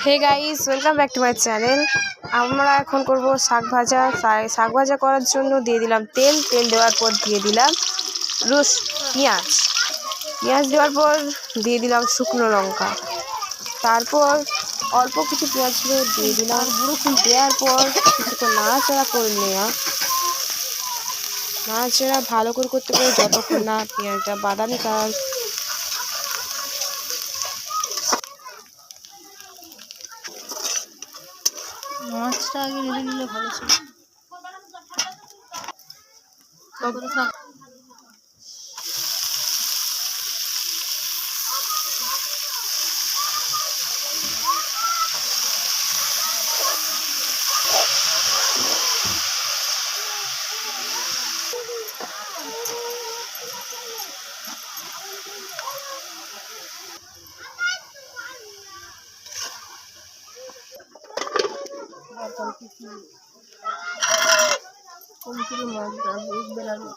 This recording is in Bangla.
Hey guys, welcome back to my channel. আমরা এখন করব শাক ভাজা। শাক ভাজা করার জন্য দিয়ে দিলাম তেল দেওয়ার পর দিয়ে দিলাম পেঁয়াজ দেওয়ার পর দিয়ে দিলাম শুকনো লঙ্কা। তারপর অল্প কিছু পেঁয়াজগুলো দিয়ে দিলাম। দেওয়ার পর কিছুক্ষণ নাড়াচাড়া করে নাড়াচাড়া ভালো করে করতে পারে যতক্ষণ না পেঁয়াজটা বাদামি কালার। মাছটা আগে রেঁধে নিলে ভালো ছিল। মাছটা বেলানো